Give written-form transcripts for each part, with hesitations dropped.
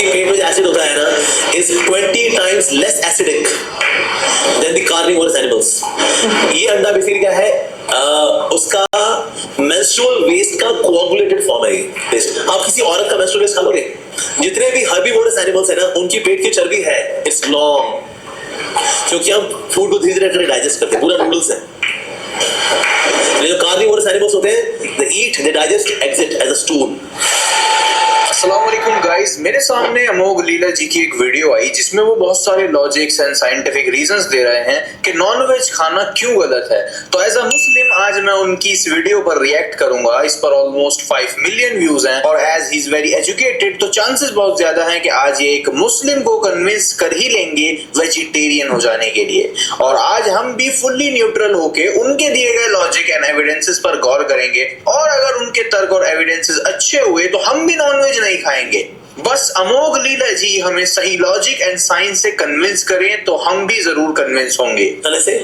पेट में एसिड होता है ना is 20 times less acidic than the carnivorous animals. ये अंडा बेसिकली क्या है, उसका menstrual waste का coagulated form है ये। आप किसी औरत का menstrual waste खा लोगे? जितने भी herbivorous animals है ना, उनकी पेट की चर्बी है it's long, क्योंकि हम फूड को धीरे धीरे डाइजेस्ट करते हैं, पूरा नूडल्स है। जो कार्निवोरस एनिमल्स होते हैं, they eat, they digest, exit as a stool. अस्सलामुअलैकुम गाइस, मेरे सामने अमोघ लीला जी की एक वीडियो आई जिसमें वो बहुत सारे लॉजिक्स एंड साइंटिफिक रीजंस दे रहे हैं कि नॉनवेज खाना क्यों गलत है। तो एज अ मुस्लिम आज मैं उनकी इस वीडियो पर रिएक्ट करूंगा। इस पर ऑलमोस्ट 5 मिलियन व्यूज हैं और as he is very educated तो चांसेस बहुत ज्यादा हैं कि आज ये एक मुस्लिम को कन्विंस कर ही लेंगे वेजिटेरियन हो जाने के लिए। और आज हम भी फुल्ली न्यूट्रल होके उनके दिए गए लॉजिक एंड एविडेंसेस पर गौर करेंगे और अगर उनके तर्क और एविडेंसेस अच्छे हुए तो हम भी नॉनवेज नहीं खाएंगे। बस अमोघ लीला जी हमें सही लॉजिक एंड साइंस से कन्विंस करें तो हम भी जरूर कन्विंस होंगे। से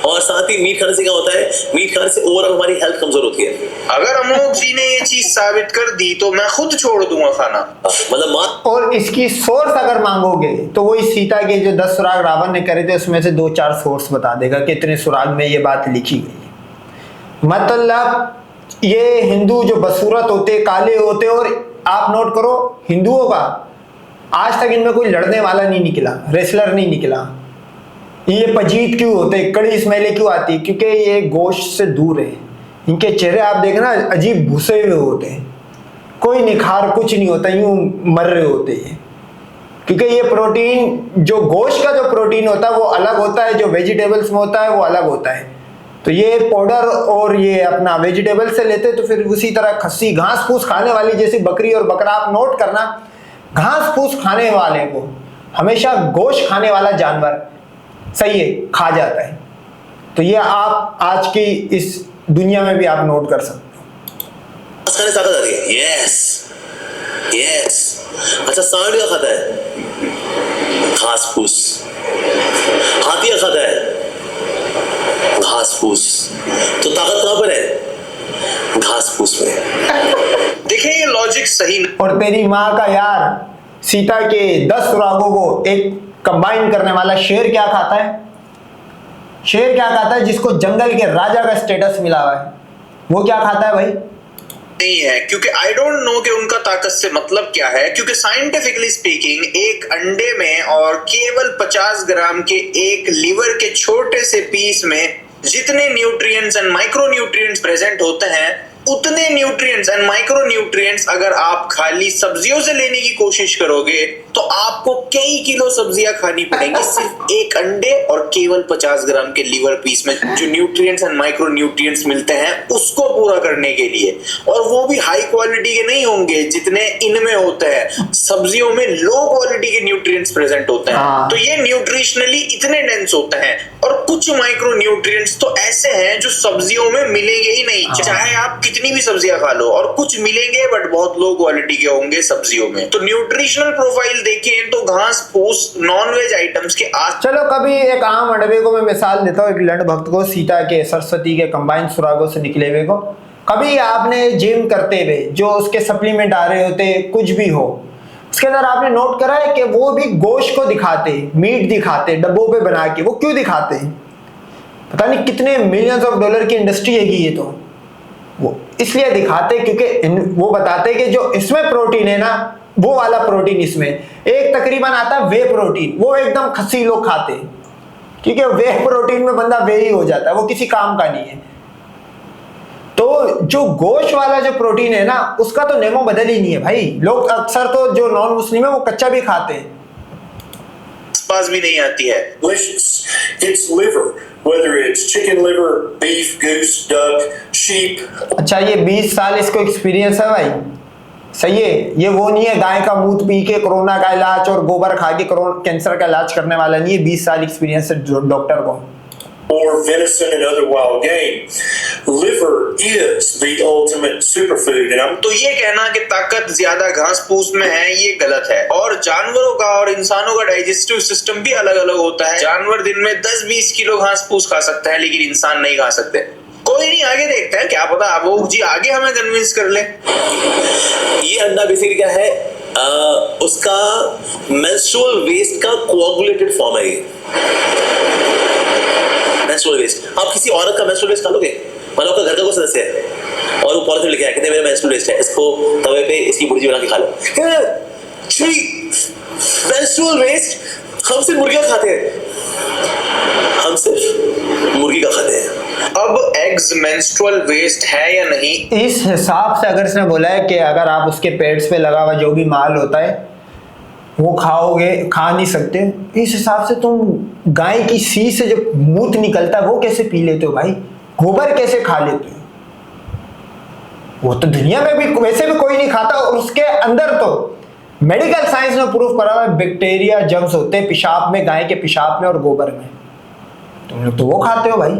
और साथ ही मीट खाने से क्या होता है, मीट खाने से ओवरऑल हमारी हेल्थ कमजोर होती है। अगर अमोघ जी ने ये चीज साबित कर दी तो मैं खुद छोड़ दूंगा खाना। मतलब और इसकी सोर्स अगर मांगोगे तो वही सीता के जो 10 सुराग रावण ने करे थे उसमें से 2-4 सोर्स बता देगा कि इतने सुराग में ये बात लिखी गई। मतलब ये हिंदू जो बसूरत होते, काले होते, और आप नोट करो हिंदुओं का आज तक इनमें कोई लड़ने वाला नहीं निकला, रेसलर नहीं निकला। ये पजीत क्यों होते, कड़ी स्मेलें क्यों आती, क्योंकि ये गोश्त से दूर है। इनके चेहरे आप देखना अजीब भूसे हुए होते हैं, कोई निखार कुछ नहीं होता, यूं मर रहे होते हैं। क्योंकि ये प्रोटीन, जो गोश्त का जो प्रोटीन होता है वो अलग होता है, जो वेजिटेबल्स में होता है वो अलग होता है। तो ये पाउडर और ये अपना वेजिटेबल से लेते तो फिर उसी तरह खस्सी घास फूस खाने वाली जैसी बकरी और बकरा, आप नोट करना, घास फूस खाने वाले को हमेशा गोश्त खाने वाला जानवर सही है खा जाता है। तो ये आप आज की इस दुनिया में भी आप नोट कर सकते हो। खाने से ताकत आती है। Yes yes. अच्छा, सांड क्या खाता है? घास फूस। हाथी क्या खाता है? घास फूस। तो ताकत कहां पर है? घास फूस में। देखिए ये लॉजिक सही और तेरी माँ का यार, सीता के 10 सुरागों को एक कंबाइन करने वाला शेर क्या खाता है? शेर क्या खाता है? जिसको जंगल के राजा का स्टेटस मिला हुआ है, वो क्या खाता है भाई? नहीं है, क्योंकि आई डोंट नो कि उनका ताकत से मतलब क्या है। क्योंकि साइंटिफिकली स्पीकिंग एक अंडे में और केवल 50 ग्राम के एक लीवर के छोटे से पीस में जितने न्यूट्रिएंट्स एंड माइक्रोन्यूट्रिएंट्स प्रेजेंट होते हैं उतने न्यूट्रिएंट्स एंड माइक्रोन्यूट्रिएंट्स अगर आप खाली सब्जियों से लेने की कोशिश करोगे तो आपको कई किलो सब्जियां खानी पड़ेंगी सिर्फ एक अंडे और केवल 50 ग्राम के लीवर पीस में जो न्यूट्रिएंट्स एंड माइक्रोन्यूट्रिएंट्स मिलते हैं उसको पूरा करने के लिए। और वो भी हाई क्वालिटी के नहीं होंगे जितने इनमें होते हैं। सब्जियों में लो क्वालिटी के न्यूट्रिएंट्स प्रेजेंट होते हैं। तो ये न्यूट्रिशनली इतने डेंस होते हैं। और कुछ माइक्रोन्यूट्रिएंट्स तो ऐसे हैं जो सब्जियों में मिलेंगे ही नहीं, चाहे आप कितनी भी सब्जियां खा लो। और कुछ मिलेंगे बट बहुत लो क्वालिटी के होंगे सब्जियों में। तो न्यूट्रिशनल प्रोफाइल देखें तो घास फूस नॉनवेज आइटम्स के आस। चलो कभी एक आम अडवे को मैं मिसाल देता हूँ, एक लंड भक्त को, सीता के सरस्वती के कंबाइन सुरागों से निकले हुए को। कभी आपने जिम करते हुए जो उसके सप्लीमेंट आ रहे होते, कुछ भी हो, उसके अंदर आपने नोट करा है कि वो भी गोश्त को दिखाते, मीट दिखाते डब्बों पे बना के। वो क्यों दिखाते? पता नहीं कितने मिलियंस ऑफ डॉलर की इंडस्ट्री है ये। तो वो इसलिए दिखाते क्योंकि वो बताते कि जो इसमें प्रोटीन है ना, वो वाला प्रोटीन इसमें एक तकरीबन आता है वे प्रोटीन, वो एकदम खस्सी लोग खाते हैं क्योंकि वे प्रोटीन में बंदा वे ही हो जाता है, वो किसी काम का नहीं है। तो जो गोश्त वाला जो प्रोटीन है ना, उसका तो नेमो बदल ही नहीं है भाई। लोग अक्सर तो जो नॉन मुस्लिम है वो कच्चा भी खाते हैं, पास भी नहीं आती है। It's liver, whether it's chicken liver, beef, goose, duck, sheep. अच्छा, ये 20 साल इसको एक्सपीरियंस है भाई, सही है। ये वो नहीं है गाय का मूत पी के कोरोना का इलाज और गोबर खा के कैंसर का इलाज करने वाला नहीं है। 20 साल एक्सपीरियंस है डॉक्टर को। Or venison and other wild game. Liver is the ultimate superfood, and तो ये कहना कि ताकत ज्यादा घास फूस में है ये गलत है। और जानवरों का और इंसानों का डाइजेस्टिव सिस्टम भी अलग अलग होता है। जानवर दिन में 10-20 किलो घास फूस खा सकते हैं लेकिन इंसान नहीं खा सकते। कोई नहीं, आगे देखते हैं, क्या पता अमोघ जी आगे हमें कन्विंस कर ले। ये अंडा बेसिकली क्या है, उसका मेंस्ट्रुअल वेस्ट का कोआगुलेटेड फॉर्म है ये मेंस्ट्रुअल वेस्ट। आप किसी औरत का मेंस्ट्रुअल वेस्ट खा लोगे? मान लो आपका घर का कोई सदस्य है और वो पॉलिथीन लेके आया, कहते हैं मेरा मेंस्ट्रुअल वेस्ट है, इसको तवे पे इसकी भुर्जी बना के खा लो। मेंस्ट्रुअल वेस्ट हम सिर्फ मुर्गियां खाते हैं, हम सिर्फ मुर्गी का खाते हैं। अब एग्स मेंस्ट्रुअल वेस्ट है या नहीं? इस हिसाब से अगर इसने बोला है कि अगर आप उसके पेट्स पे लगा हुआ जो भी माल होता है वो खाओगे, खा नहीं सकते, इस हिसाब से तुम गाय की सी से जो मूत निकलता है वो कैसे पी लेते हो भाई? गोबर कैसे खा लेते हो? वो तो दुनिया में भी वैसे भी कोई नहीं खाता, और उसके अंदर तो मेडिकल साइंस ने प्रूफ करा है बैक्टीरिया जर्म्स होते हैं पेशाब में, गाय के पेशाब में और गोबर में। तुम लोग तो वो खाते हो भाई।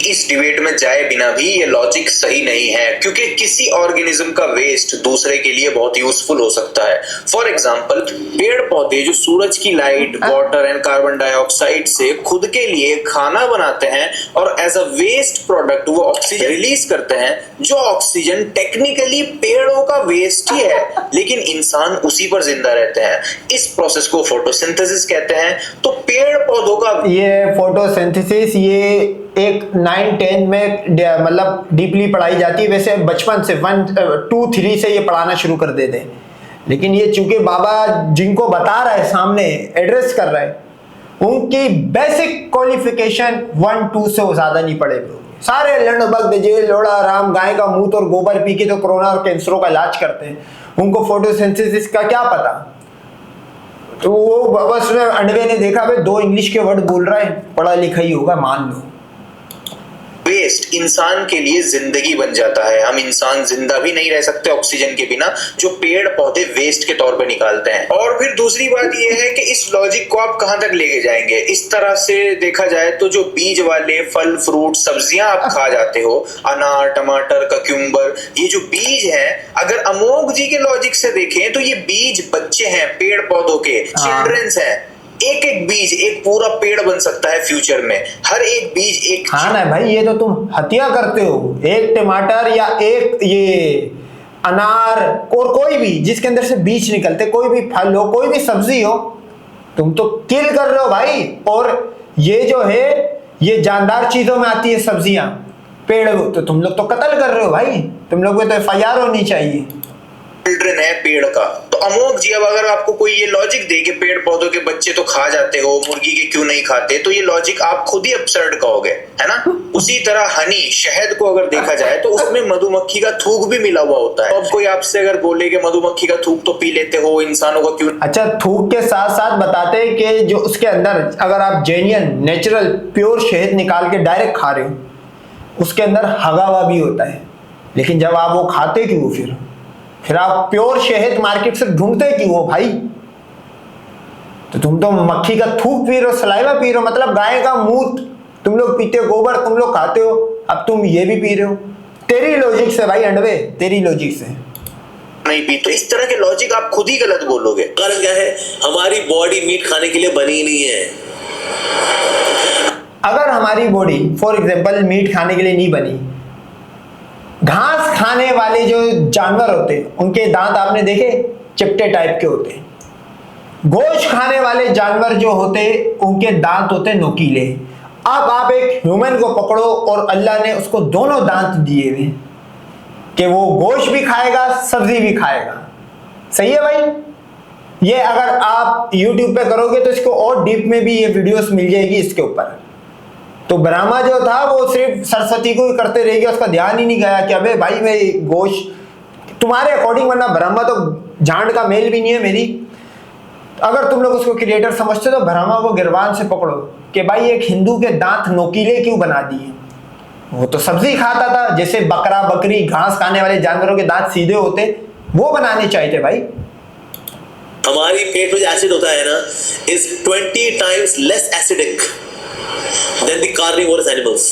इस डिबेट में जाए बिना भी ये लॉजिक सही नहीं है, क्योंकि किसी ऑर्गेनिज्म का वेस्ट दूसरे के लिए बहुत यूजफुल हो सकता है। फॉर एग्जांपल, पेड़ पौधे जो सूरज की light, water and carbon dioxide से खुद के लिए खाना बनाते हैं और एज अ वेस्ट प्रोडक्ट वो ऑक्सीजन रिलीज करते हैं, जो ऑक्सीजन टेक्निकली पेड़ों का वेस्ट ही है, लेकिन इंसान उसी पर जिंदा रहते हैं। इस प्रोसेस को फोटोसिंथेसिस कहते हैं। तो पेड़ पौधों का ये फोटोसिंथेसिस ये एक 9-10 में मतलब डीपली पढ़ाई जाती है, वैसे बचपन से 1-2-3 से ये पढ़ाना शुरू कर देते हैं, लेकिन ये चूंकि बाबा जिनको बता रहा है सामने एड्रेस कर रहा है, उनकी बेसिक क्वालिफिकेशन 1-2 से वो ज्यादा नहीं पढ़े हुए। सारे लंडबग जेल लोड़ा राम गाय का मूत और गोबर पी के तो कोरोना और कैंसरों का इलाज करते हैं, उनको फोटोसिंथेसिस का क्या पता? तो वो बस में अंडवे ने देखा भाई 2 इंग्लिश के वर्ड बोल रहा है, पढ़ा लिखा ही होगा, मान लो। वेस्ट इंसान के लिए जिंदगी बन जाता है। हम इंसान जिंदा भी नहीं रह सकते ऑक्सीजन के बिना, जो पेड़ पौधे वेस्ट के तौर पे निकालते हैं। और फिर दूसरी बात यह है कि इस लॉजिक को आप कहां तक लेके जाएंगे? इस तरह से देखा जाए तो जो बीज वाले फल, फ्रूट, सब्जियां आप खा जाते हो, अनार, टमाटर, कक्यूम्बर, ये जो बीज है, अगर अमोघ जी के लॉजिक से देखें तो ये बीज बच्चे हैं पेड़ पौधों के, चिल्ड्रंस हैं। एक एक बीज एक पूरा पेड़ बन सकता है फ्यूचर में। हर एक बीज एक हाँ ना भाई, ये तो तुम हत्या करते हो। एक टमाटर या एक ये अनार और कोई भी जिसके अंदर से बीज निकलते, कोई भी फल हो, कोई भी सब्जी हो, तुम तो किल कर रहे हो भाई। और ये जो है ये जानदार चीजों में आती है सब्जियां, पेड़, तो तुम लोग तो कत्ल कर रहे हो भाई। तुम लोग को तो FIR होनी चाहिए। चिल्ड्रन है पेड़ का। तो अमोघ जी, अब अगर आपको कोई ये लॉजिक दे कि पेड़ पौधों के बच्चे तो खा जाते हो, मुर्गी के क्यों नहीं खाते, तो ये लॉजिक आप खुद ही absurd कहोगे, है ना? उसी तरह हनी, शहद को अगर देखा जाए तो उसमें मधुमक्खी का थूक भी मिला हुआ होता है। तो अब कोई आपसे अगर बोले कि मधुमक्खी का थूक तो पी लेते हो, इंसानों का क्यों? अच्छा, थूक के साथ साथ बताते हैं कि जो उसके अंदर अगर आप जेन्युइन नेचुरल प्योर शहद निकाल के डायरेक्ट खा रहे हो, उसके अंदर हगावा भी होता है, लेकिन जब आप वो खाते क्यों? फिर आप प्योर शहद मार्केट से ढूंढते क्यों हो भाई? तो तुम तो मक्खी का थूक पी रहे हो, सलाइवा पी रहे हो, मतलब गाय का मूत तुम लोग पीते हो, गोबर तुम लोग खाते हो, अब तुम ये भी पी रहे हो। तेरी लॉजिक से भाई अंडवे, तेरी लॉजिक से नहीं पी। तो इस तरह के लॉजिक आप खुद ही गलत बोलोगे। कारण क्या है? हमारी बॉडी मीट खाने के लिए बनी ही नहीं है। अगर हमारी बॉडी फॉर एग्जांपल मीट खाने के लिए नहीं बनी, घास खाने वाले जो जानवर होते हैं उनके दांत आपने देखे चिपटे टाइप के होते हैं। गोश्त खाने वाले जानवर जो होते उनके दांत होते नुकीले। अब आप एक ह्यूमन को पकड़ो और अल्लाह ने उसको दोनों दांत दिए हुए कि वो गोश्त भी खाएगा, सब्जी भी खाएगा। सही है भाई? ये अगर आप YouTube पे करोगे तो इसको और डीप में भी ये वीडियोस मिल जाएगी इसके ऊपर। तो ब्रह्मा जो था वो सिर्फ सरस्वती को ही करते रह गया, उसका ध्यान ही नहीं गया कि अबे भाई मैं गोश्त तुम्हारे अकॉर्डिंग, वरना ब्रह्मा तो झांड का मेल भी नहीं है मेरी। अगर तुम लोग उसको क्रिएटर समझते तो ब्रह्मा को गिरबान से पकड़ो कि भाई एक हिंदू के दांत नोकीले क्यों बना दिए? वो तो सब्जी खाता था, जैसे बकरा बकरी घास खाने वाले जानवरों के दांत सीधे होते, वो बनाने चाहिए थे भाई। हमारी पेट में जो एसिड होता है ना, is 20 times less acidic than the carnivorous animals.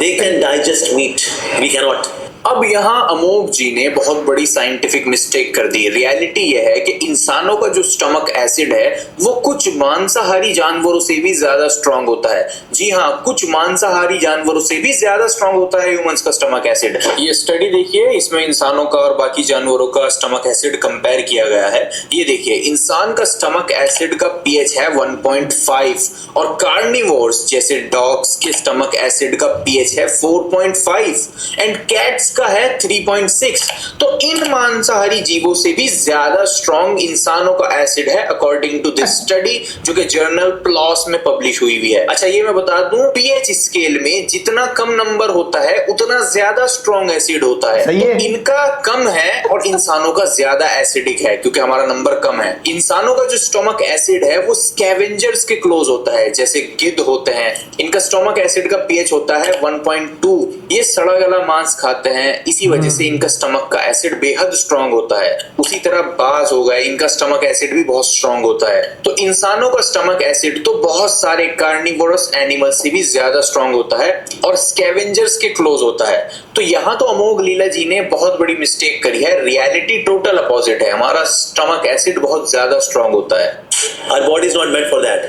They can digest meat, we cannot. अब यहाँ अमोघ जी ने बहुत बड़ी साइंटिफिक मिस्टेक कर दी। रियलिटी यह है कि इंसानों का जो स्टमक एसिड है वो कुछ मांसाहारी जानवरों से भी ज्यादा स्ट्रांग होता है। जी हाँ, कुछ मांसाहारी जानवरों से भी ज्यादा स्ट्रांग होता है ह्यूमंस का स्टमक एसिड। ये स्टडी देखिए, इसमें इंसानों का और बाकी जानवरों का स्टमक एसिड कंपेयर किया गया है। ये देखिए, इंसान का स्टमक एसिड का पीएच है 1.5 और कार्निवोर्स जैसे डॉग्स के स्टमक एसिड का पीएच है 4.5 एंड कैट्स का है 3.6। तो इन मांसाहारी जीवों से भी ज्यादा स्ट्रॉन्ग इंसानों का एसिड है अकॉर्डिंग टू दिस स्टडी, जो कि जर्नल प्लॉस में पब्लिश हुई हुई है। अच्छा, ये मैं बता दूं, पीएच स्केल में जितना कम नंबर होता है उतना ज्यादा स्ट्रॉन्ग एसिड होता है। सही है। तो इनका कम है और इंसानों का ज्यादा एसिडिक है क्योंकि हमारा नंबर कम है। इंसानों का जो स्टमक एसिड है वो स्कैवेंजर्स के क्लोज होता है, जैसे गिद्ध होते हैं। इनका स्टमक एसिड का पीएच होता है 1.2। ये सड़ा गला मांस खाते हैं, इसी वजह से इनका स्टमक का एसिड बेहद स्ट्रांग होता है। उसी तरह बाज हो गए, इनका स्टमक एसिड भी बहुत स्ट्रांग होता है। तो इंसानों का स्टमक एसिड तो बहुत सारे कार्निवोरस एनिमल से भी ज्यादा स्ट्रांग होता है और स्कैवेंजर्स के क्लोज होता है। तो यहाँ तो अमोघ लीला जी ने बहुत बड़ी मिस्टेक करी है। रियलिटी टोटल अपोजिट है, हमारा स्टमक एसिड बहुत ज्यादा स्ट्रांग होता है। Our body is not meant for that.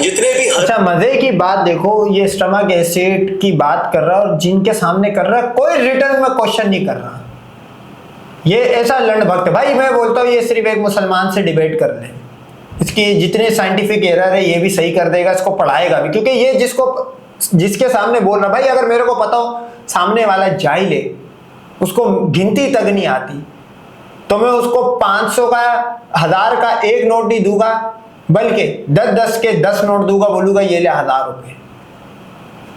जितने भी अच्छा, मजे की बात देखो, ये स्टमक एसिड की बात कर रहा है और जिनके सामने कर रहा है कोई रिटर्न में क्वेश्चन नहीं कर रहा। ये ऐसा लंड भक्त भाई, मैं बोलता हूँ ये सिर्फ एक मुसलमान से डिबेट कर ले, इसकी जितने साइंटिफिक एरर है ये भी सही कर देगा, इसको पढ़ाएगा भी। क्योंकि ये जिसके सामने बोल रहा, भाई अगर मेरे को पता हो सामने वाला जाहिल है, उसको गिनती तक नहीं आती, तो मैं उसको 500 का 1000 का एक नोट नहीं दूंगा, बल्कि 10-10 के 10 नोट दूंगा, बोलूंगा ये ले 1000 रुपए,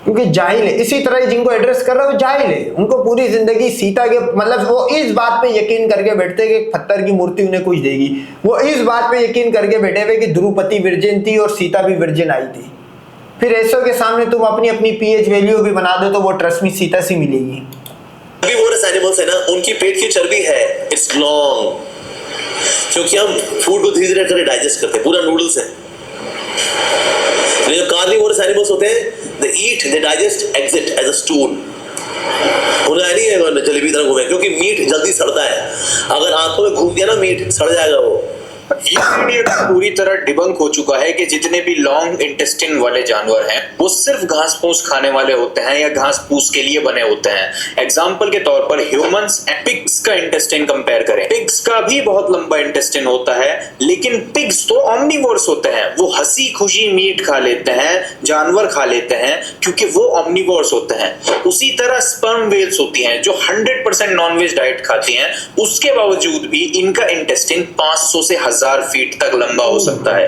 क्योंकि जाहिल है। इसी तरह जिनको एड्रेस कर रहा है वो जाहिल है, उनको पूरी जिंदगी सीता के मतलब वो इस बात पे यकीन करके बैठते कि पत्थर की मूर्ति उन्हें कुछ देगी, वो इस बात पे यकीन करके बैठे हुए कि द्रौपदी वर्जिन थी और सीता भी वर्जिन आई थी। फिर ऐसों के सामने तुम अपनी पीएच वैल्यू भी बना दो तो वो ट्रस्ट में सीता से मिलेगी। अभी वो एनिमल्स है ना, उनकी पेट की चर्बी है, इट्स लॉन्ग, क्योंकि हम फूड को धीरे धीरे करके डाइजेस्ट करते हैं, पूरा नूडल्स है। जो कार्निवोरस एनिमल्स होते हैं, they eat, they digest, exit as a stool. उन्हें नहीं है जलेबी तरह घूमे, क्योंकि मीट जल्दी सड़ता है। अगर आंखों में घूम गया ना मीट, सड़ जाएगा वो। ये पूरी तरह डिबंक हो चुका है कि जितने भी लॉन्ग इंटेस्टिन वाले जानवर हैं वो सिर्फ घास फूस खाने वाले होते हैं या घास फूस के लिए बने होते हैं। एग्जांपल के तौर पर ह्यूमंस पिग्स का इंटेस्टिन कंपेयर करें, पिग्स का भी बहुत लंबा इंटेस्टिन होता है, लेकिन पिग्स तो ऑमनिवोर्स होते हैं, वो हंसी खुशी मीट खा लेते हैं, जानवर खा लेते हैं, क्योंकि वो ऑमनिवोर्स होते हैं। उसी तरह स्पर्म वेल्स होती हैं जो 100% नॉनवेज डाइट खाती हैं, उसके बावजूद भी इनका इंटेस्टिन 500 से 1000 फीट तक लंबा हो सकता है।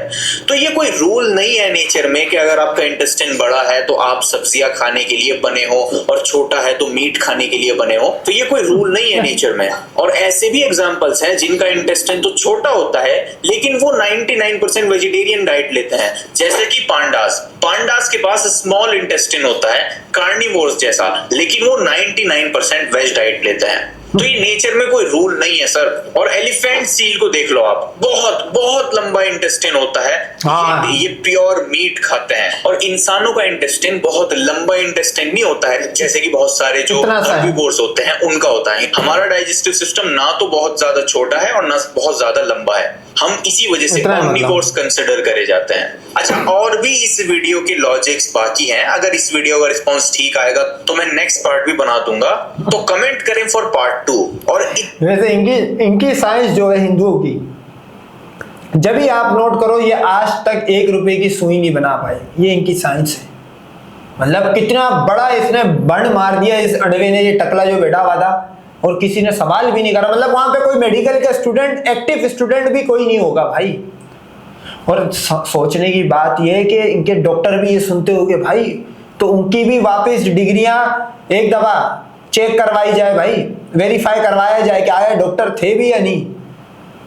तो ये कोई रूल नहीं है नेचर में कि अगर आपका इंटेस्टिन बड़ा है तो आप सब्जियां खाने के लिए बने हो और छोटा है तो मीट खाने के लिए बने हो। तो ये कोई रूल नहीं है नेचर में। और ऐसे भी एग्जांपल्स हैं जिनका इंटेस्टिन तो छोटा होता है लेकिन वो 99% वेजिटेरियन डाइट लेते हैं, जैसे कि पांडास के पास स्मॉल इंटेस्टिन होता है कार्निवोर्स जैसा, लेकिन वो 99% वेज डाइट लेते हैं। तो ये नेचर में कोई रूल नहीं है सर। और एलिफेंट सील को देख लो आप, बहुत बहुत लंबा इंटेस्टिन होता है। हाँ। ये प्योर मीट खाते हैं। और इंसानों का इंटेस्टिन बहुत लंबा इंटेस्टिन नहीं होता है, जैसे कि बहुत सारे जो हर्बीवोर्स होते हैं उनका होता है। हमारा डाइजेस्टिव सिस्टम ना तो बहुत ज्यादा छोटा है और ना बहुत ज्यादा लंबा है, हम इसी वजह से ऑमनिवोर्स कंसिडर करे जाते हैं। अच्छा, और भी इस वीडियो के लॉजिक्स बाकी हैं। अगर इस वीडियो का रिस्पांस ठीक आएगा तो मैं नेक्स्ट पार्ट भी बना दूंगा, तो कमेंट करें फॉर पार्ट 2। और वैसे इनकी साइंस जो है हिंदुओं की, जब भी आप नोट करो, ये आज तक 1 रुपए की सुई नहीं बना पाए, ये इनकी साइंस है। मतलब कितना बड़ा इसने बंड मार दिया इस अडवे ने, ये टकला जो बैठा हुआ था, और किसी ने सवाल भी नहीं करा। मतलब वहां पे कोई मेडिकल का स्टूडेंट, एक्टिव स्टूडेंट भी कोई नहीं होगा भाई। और सोचने की बात यह है कि इनके डॉक्टर भी ये सुनते होंगे भाई, तो उनकी भी वापस डिग्रियां एक दफा चेक करवाई जाए भाई, वेरीफाई करवाया जाए कि आया डॉक्टर थे भी या नहीं,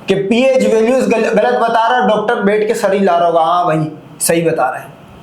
कि पीएच वैल्यूज गलत बता रहा, डॉक्टर बैठ के सर हिला रहा होगा, हाँ भाई सही बता रहे हैं।